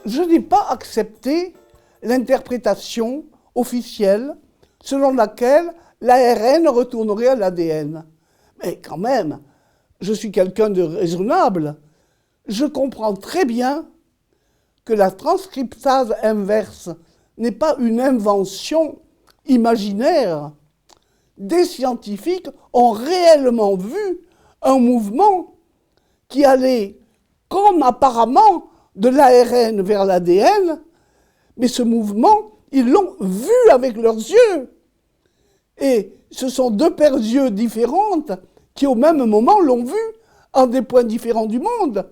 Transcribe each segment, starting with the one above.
Je n'ai pas accepté l'interprétation officielle selon laquelle l'ARN retournerait à l'ADN. Mais quand même, je suis quelqu'un de raisonnable. Je comprends très bien que la transcriptase inverse n'est pas une invention imaginaire. Des scientifiques ont réellement vu un mouvement qui allait, comme apparemment, de l'ARN vers l'ADN, mais ce mouvement, ils l'ont vu avec leurs yeux. Et ce sont deux paires d'yeux différentes qui, au même moment, l'ont vu en des points différents du monde.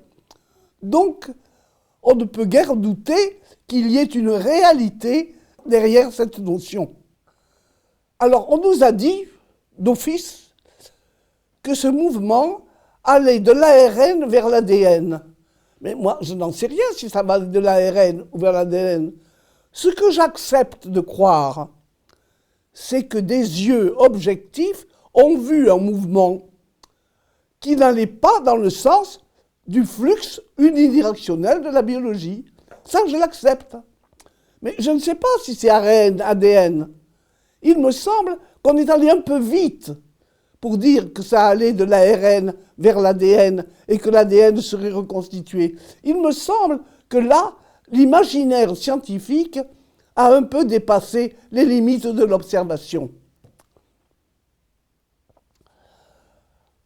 Donc, on ne peut guère douter qu'il y ait une réalité derrière cette notion. Alors, on nous a dit, d'office, que ce mouvement allait de l'ARN vers l'ADN. Mais moi, je n'en sais rien si ça va de l'ARN ou vers l'ADN. Ce que j'accepte de croire, c'est que des yeux objectifs ont vu un mouvement qui n'allait pas dans le sens du flux unidirectionnel de la biologie. Ça, je l'accepte. Mais je ne sais pas si c'est ARN, ADN. Il me semble qu'on est allé un peu vite pour dire que ça allait de l'ARN vers l'ADN et que l'ADN serait reconstitué. Il me semble que là, l'imaginaire scientifique a un peu dépassé les limites de l'observation.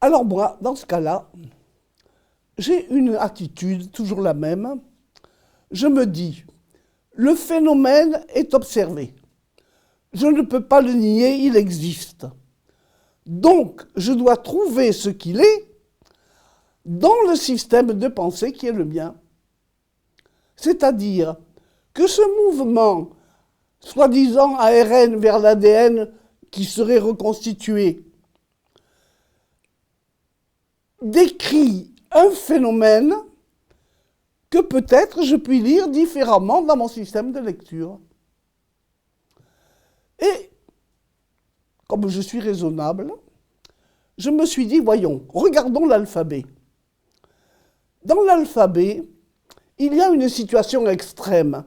Alors moi, dans ce cas-là, j'ai une attitude toujours la même. Je me dis, le phénomène est observé. Je ne peux pas le nier, il existe. Donc, je dois trouver ce qu'il est dans le système de pensée qui est le mien. C'est-à-dire que ce mouvement, soi-disant ARN vers l'ADN qui serait reconstitué, décrit un phénomène que peut-être je puis lire différemment dans mon système de lecture. Et, comme je suis raisonnable, je me suis dit, voyons, regardons l'alphabet. Dans l'alphabet, il y a une situation extrême.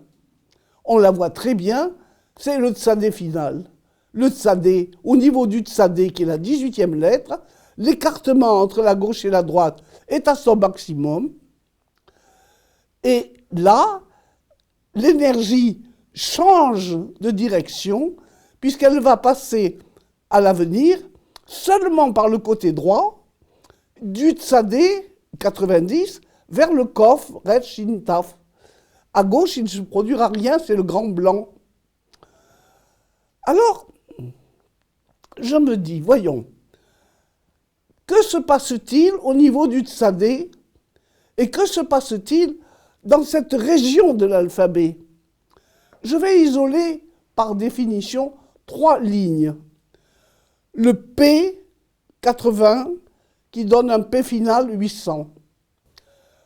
On la voit très bien, c'est le tsadé final. Le tsadé, au niveau du tsadé, qui est la 18e lettre, l'écartement entre la gauche et la droite est à son maximum. Et là, l'énergie change de direction, puisqu'elle va passer à l'avenir seulement par le côté droit, du tsadé 90 vers le kof, red, shin, taf. À gauche, il ne se produira rien, c'est le grand blanc. Alors, je me dis, voyons, que se passe-t-il au niveau du tsadé et que se passe-t-il dans cette région de l'alphabet? Je vais isoler, par définition, 3 lignes. Le P 80, qui donne un P final 800.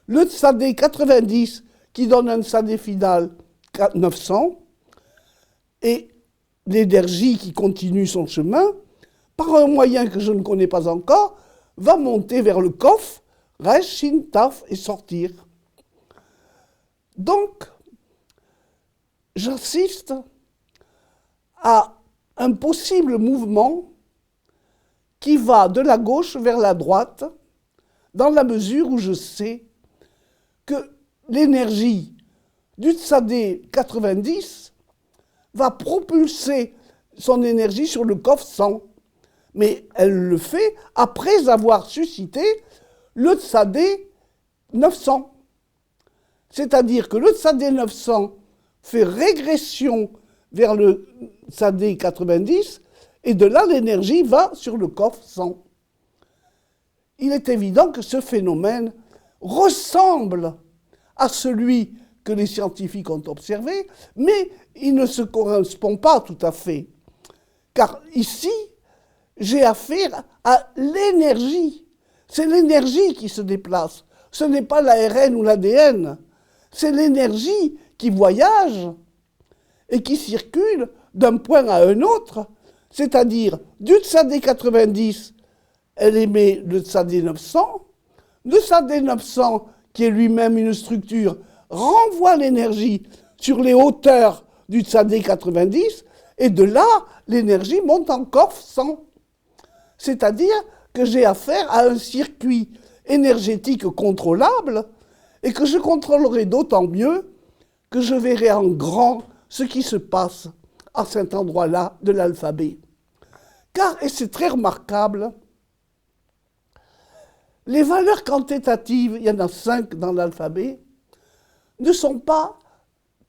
Le tsadé 90, qui donne un tsadé final 900. Et l'énergie qui continue son chemin, par un moyen que je ne connais pas encore, va monter vers le kof, resh, shin, taf et sortir. Donc, j'assiste à un possible mouvement qui va de la gauche vers la droite, dans la mesure où je sais que l'énergie du tsadé 90 va propulser son énergie sur le kof 100. Mais elle le fait après avoir suscité le tsadé 900. C'est-à-dire que le tsadé 900 fait régression vers le tsadé 90, et de là, l'énergie va sur le kof 100. Il est évident que ce phénomène ressemble à celui que les scientifiques ont observé, mais il ne se correspond pas tout à fait. Car ici, j'ai affaire à l'énergie. C'est l'énergie qui se déplace. Ce n'est pas l'ARN ou l'ADN. C'est l'énergie qui voyage et qui circule d'un point à un autre. C'est-à-dire, du tsadé 90, elle émet le tsadé 900. Le tsadé 900, qui est lui-même une structure, renvoie l'énergie sur les hauteurs du Tzadé 90, et de là, l'énergie monte encore 100. C'est-à-dire que j'ai affaire à un circuit énergétique contrôlable, et que je contrôlerai d'autant mieux que je verrai en grand ce qui se passe à cet endroit-là de l'alphabet. Car, et c'est très remarquable, les valeurs quantitatives, il y en a 5 dans l'alphabet, ne sont pas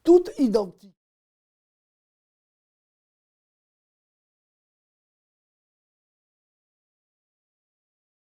toutes identiques.